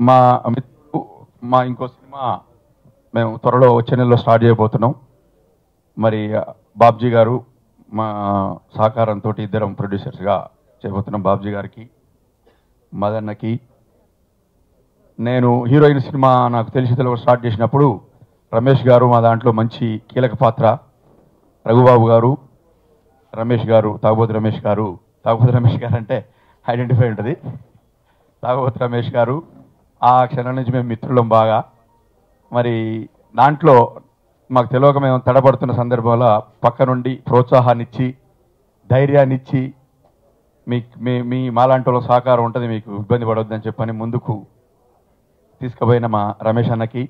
మా మా ఇంకో సినిమా మేము త్వరలో వచ్చే నెలలో స్టార్ట్ చేయబోతున్నాం. మరి బాబ్జీ గారు మా సహకారంతో ఇద్దరం ప్రొడ్యూసర్స్గా చేయబోతున్నాం. బాబ్జీ గారికి, మదన్నకి. నేను హీరోయిన్ సినిమా నాకు తెలిసి తెలుగు స్టార్ట్ చేసినప్పుడు రమేష్ గారు మా దాంట్లో మంచి కీలక పాత్ర. రఘుబాబు గారు, రమేష్ గారు, తాగుబోతు రమేష్ గారు అంటే ఐడెంటిఫై ఉంటుంది. తాగుబోతు రమేష్ గారు ఆ క్షణం నుంచి మేము మిత్రులం బాగా. మరి దాంట్లో మాకు తెలియక మేము తడబడుతున్న సందర్భంలో పక్క నుండి ప్రోత్సాహాన్ని ఇచ్చి, ధైర్యాన్ని ఇచ్చి, మీ మాలాంటి వాళ్ళ సహకారం ఉంటుంది, మీకు ఇబ్బంది పడవద్దని చెప్పని ముందుకు తీసుకుపోయిన మా రమేష్ అన్నకి,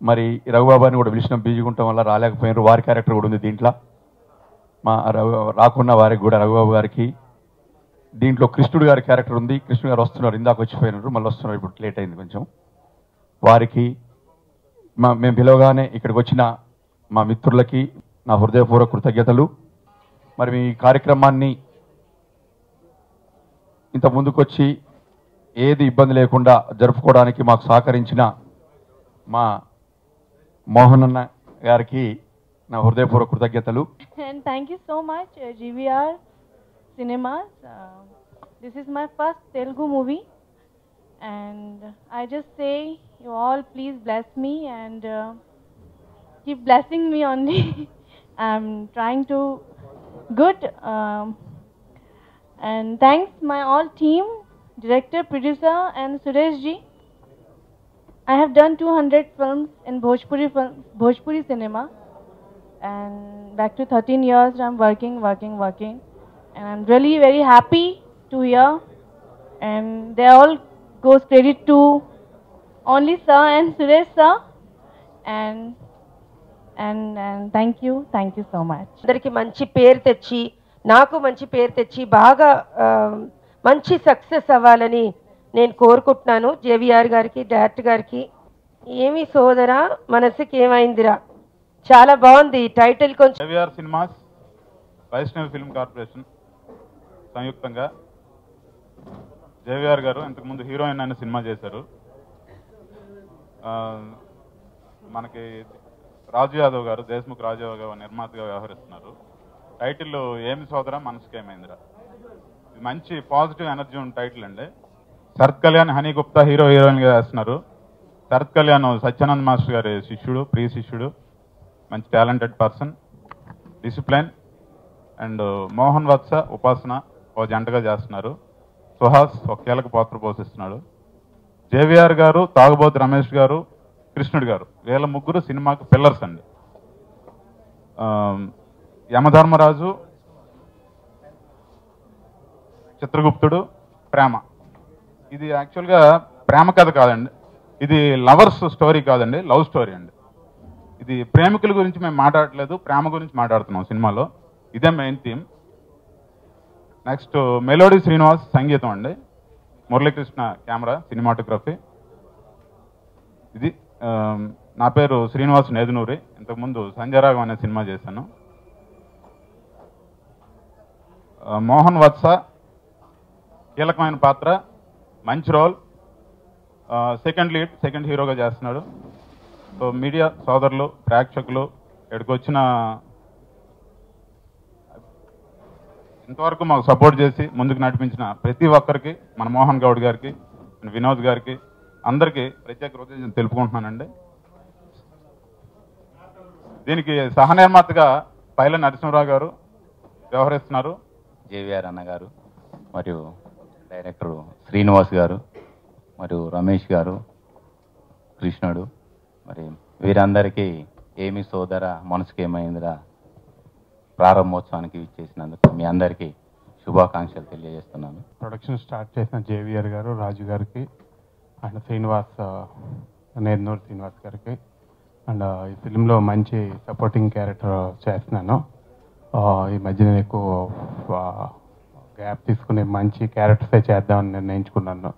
మరి రఘుబాబాని కూడా పిలిచిన బిజీగా ఉండటం వల్ల రాలేకపోయినారు. వారి క్యారెక్టర్ కూడా ఉంది దీంట్లో. మా రాకున్న వారికి కూడా రఘుబాబు గారికి. దీంట్లో కృష్ణుడు గారి క్యారెక్టర్ ఉంది. కృష్ణుడు గారు వస్తున్నారు, ఇందాక వచ్చిపోయినారు, మళ్ళీ వస్తున్నారు, ఇప్పుడు లేట్ అయింది కొంచెం. వారికి మేము పిలవగానే ఇక్కడికి వచ్చిన మా మిత్రులకి నా హృదయపూర్వక కృతజ్ఞతలు. మరి మీ కార్యక్రమాన్ని ఇంత ముందుకొచ్చి ఏది ఇబ్బంది లేకుండా జరుపుకోవడానికి మాకు సహకరించిన మా మోహన్ అన్న గారికి నా హృదయపూర్వక కృతజ్ఞతలు. And thank you so much, GVR Cinemas. This is my first Telugu movie, and I just say you all please bless me and keep blessing me only. I'm trying to good, and thanks my all team, director, producer, and Suresh ji. I have done 200 films in Bhojpuri cinema, and back to 13 years I'm working, and I'm really very happy to hear, and they all goes credit to only sir and Suresh sir, and thank you so much. అందరికి మంచి పేరు తెచ్చి, నాకు మంచి పేరు తెచ్చి బాగా మంచి సక్సెస్ అవ్వాలని నేను కోరుకుంటున్నాను. జేవిఆర్ గారికి, డైరెక్టర్ గారికి. ఏమి సోదరా మనసుకి ఏమైందిరా, చాలా బాగుంది టైటిల్. కొంచెం JVR cinemas, Vaishnavi film corporation సంయుక్తంగా జేవిఆర్ గారు ఇంతకుముందు హీరోయిన్ అనే సినిమా చేశారు. మనకి రాజు యాదవ్ గారు, దేశ్ముఖ్ రాజు యాదవ్ గారు నిర్మాతగా వ్యవహరిస్తున్నారు. టైటిల్ ఏమి సోదరా మనసుకేమైందిరా. ఇది మంచి పాజిటివ్ ఎనర్జీ ఉన్న టైటిల్ అండి. శరత్ కళ్యాణ్, హనీ గుప్తా హీరోయిన్గా వేస్తున్నారు. శరత్ కళ్యాణ్ సత్యానంద్ మాస్టర్ గారి శిష్యుడు, ప్రియ శిష్యుడు, మంచి talented person, discipline. And Mohan Vatsa, Upasana ఓ జంటగా చేస్తున్నారు. సుహాస్ ఒక కీలక పాత్ర పోషిస్తున్నాడు. జేవిఆర్ గారు, తాగుబోతు రమేష్ గారు, కృష్ణుడు గారు, వీళ్ళ ముగ్గురు సినిమాకి పిల్లర్స్ అండి. యమధర్మరాజు, చిత్రగుప్తుడు, ప్రేమ. ఇది యాక్చువల్గా ప్రేమ కథ కాదండి, ఇది లవర్స్ స్టోరీ కాదండి, లవ్ స్టోరీ అండి. ఇది ప్రేమికుల గురించి మేము మాట్లాడట్లేదు, ప్రేమ గురించి మాట్లాడుతున్నాం సినిమాలో. ఇదే main theme. Next melody Srinivas సంగీతం అండి, మురళీకృష్ణ కెమెరా, సినిమాటోగ్రఫీ. ఇది నా పేరు శ్రీనివాస్ నేదునూరి. ఇంతకుముందు సంజయరాగం అనే సినిమా చేశాను. మోహన్ వత్స కీలకమైన పాత్ర, మంచి రోల్, సెకండ్ లీడ్, సెకండ్ హీరోగా చేస్తున్నాడు. సో మీడియా సోదరులు, ప్రేక్షకులు, ఇక్కడికి వచ్చిన ఇంతవరకు మాకు సపోర్ట్ చేసి ముందుకు నడిపించిన ప్రతి ఒక్కరికి, మన మోహన్ గౌడ్ గారికి, వినోద్ గారికి, అందరికీ ప్రత్యేక కృతజ్ఞతలు తెలుపుకుంటున్నానండి. దీనికి సహనిర్మాతగా పైల నరసింహరావు గారు వ్యవహరిస్తున్నారు. జేవిఆర్ అన్న గారు, మరియు డైరెక్టర్ శ్రీనివాస్ గారు, మరియు రమేష్ గారు, కృష్ణుడు, మరి వీరందరికీ ఏమి సోదర మనసుకేమైందిరా ప్రారంభోత్సవానికి ఇచ్చేసినందుకు మీ అందరికీ శుభాకాంక్షలు తెలియజేస్తున్నాను. ప్రొడక్షన్ స్టార్ట్ చేసిన జేవిఆర్ గారు, రాజు గారికి, అండ్ శ్రీనివాస్, నేదునూరి శ్రీనివాస్ గారికి, అండ్ ఈ ఫిల్మ్లో మంచి సపోర్టింగ్ క్యారెక్టర్ చేస్తున్నాను. ఈ మధ్య నేను ఎక్కువ గ్యాప్ తీసుకుని మంచి క్యారెక్టర్సే చేద్దామని నిర్ణయించుకున్నాను.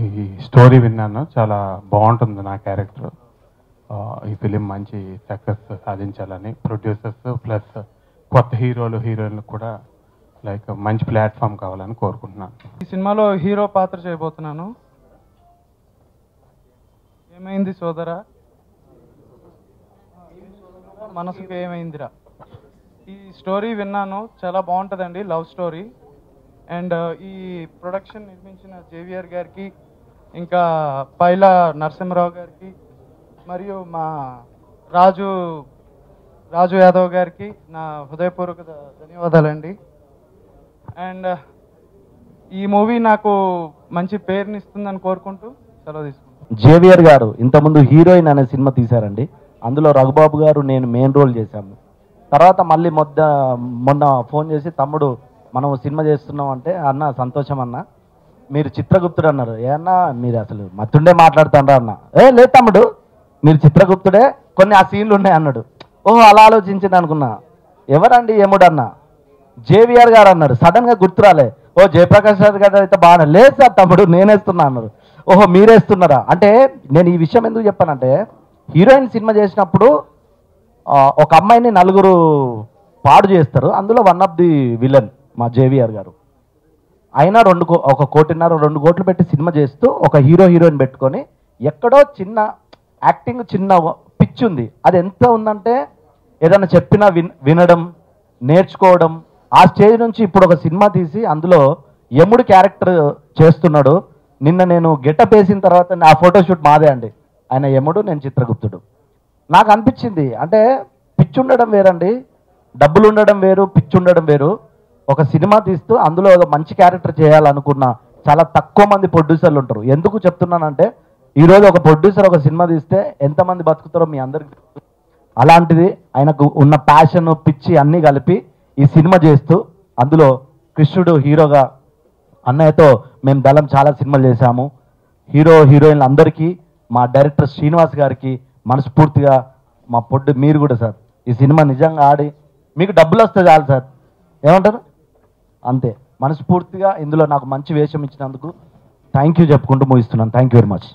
ఈ స్టోరీ విన్నాను, చాలా బాగుంటుంది నా క్యారెక్టర్. ఈ ఫిలిం మంచి సక్సెస్ సాధించాలని ప్రొడ్యూసర్స్ ప్లస్ కొత్త హీరోయిన్లు కూడా లైక్ మంచి ప్లాట్ఫామ్ కావాలని కోరుకుంటున్నాను. ఈ సినిమాలో హీరో పాత్ర చేయబోతున్నాను. ఏమైంది సోదరా, మనసుకు ఏమైందిరా. ఈ స్టోరీ విన్నాను, చాలా బాగుంటుందండి, లవ్ స్టోరీ. అండ్ ఈ ప్రొడక్షన్ నిర్మించిన జేవిఆర్ గారికి, ఇంకా పైలా నరసింహరావు గారికి, మరియు మా రాజు యాదవ్ గారికి నా హృదయపూర్వక ధన్యవాదాలండి. అండ్ ఈ మూవీ నాకు మంచి పేరుని ఇస్తుందని కోరుకుంటూ సెలవు తీసుకుంటాను. జేవిఆర్ గారు ఇంతకుముందు హీరోయిన్ అనే సినిమా తీశారండి. అందులో రఘుబాబు గారు నేను మెయిన్ రోల్ చేశాము. తర్వాత మళ్ళీ మొన్న ఫోన్ చేసి తమ్ముడు మనం సినిమా చేస్తున్నాం అంటే, అన్న సంతోషం అన్న, మీరు చిత్రగుప్తుడు అన్నారు. ఏ అన్న మీరు అసలు మత్తుండే మాట్లాడుతాండ్రా అన్న. లేదు తమ్ముడు మీరు చిత్రగుప్తుడే, కొన్ని ఆ సీన్లు ఉన్నాయి అన్నాడు. ఓహో అలా ఆలోచించింది అనుకున్నా. ఎవరండి ఏముడు అన్న, జేవిఆర్ గారు అన్నారు. సడన్గా గుర్తురాలే. ఓ జయప్రకాష్ రాజు గారు అయితే బాగా, లేదు సార్ తమ్ముడు నేనేస్తున్నా అన్నారు. ఓహో మీరేస్తున్నారా అంటే, నేను ఈ విషయం ఎందుకు చెప్పానంటే, హీరోయిన్ సినిమా చేసినప్పుడు ఒక అమ్మాయిని నలుగురు పాడు చేస్తారు. అందులో వన్ ఆఫ్ ది విలన్ మా జేవిఆర్ గారు. అయినా 1 కోటిన్నర 2 కోట్లు పెట్టి సినిమా చేస్తూ ఒక హీరోయిన్ పెట్టుకొని, ఎక్కడో చిన్న యాక్టింగ్ చిన్న పిచ్ ఉంది. అది ఎంత ఉందంటే, ఏదైనా చెప్పినా వినడం, నేర్చుకోవడం. ఆ స్టేజ్ నుంచి ఇప్పుడు ఒక సినిమా తీసి అందులో యముడు క్యారెక్టర్ చేస్తున్నాడు. నిన్న నేను గెటప్ వేసిన తర్వాత ఆ ఫోటోషూట్ మాదే అండి. ఆయన యముడు, నేను చిత్రగుప్తుడు. నాకు అనిపించింది అంటే, పిచ్చి ఉండడం వేరండి, డబ్బులు ఉండడం వేరు, పిచ్చి ఉండడం వేరు. ఒక సినిమా తీస్తూ అందులో ఒక మంచి క్యారెక్టర్ చేయాలనుకున్న చాలా తక్కువ మంది ప్రొడ్యూసర్లు ఉంటారు. ఎందుకు చెప్తున్నానంటే, ఈరోజు ఒక ప్రొడ్యూసర్ ఒక సినిమా తీస్తే ఎంతమంది బతుకుతారో మీ అందరికి. అలాంటిది ఆయనకు ఉన్న ప్యాషన్, పిచ్చి అన్నీ కలిపి ఈ సినిమా చేస్తూ, అందులో కృష్ణుడు హీరోగా, అన్నయ్యతో మేము దళం చాలా సినిమాలు చేశాము. హీరోయిన్లు అందరికీ, మా డైరెక్టర్ శ్రీనివాస్ గారికి మనస్ఫూర్తిగా మీరు కూడా సార్ ఈ సినిమా నిజంగా ఆడి మీకు డబ్బులు వస్తే చాలు సార్, ఏమంటారు అంతే. మనస్ఫూర్తిగా ఇందులో నాకు మంచి వేషం ఇచ్చినందుకు థ్యాంక్ యూ చెప్పుకుంటూ ముగిస్తున్నాను. Thank you very much.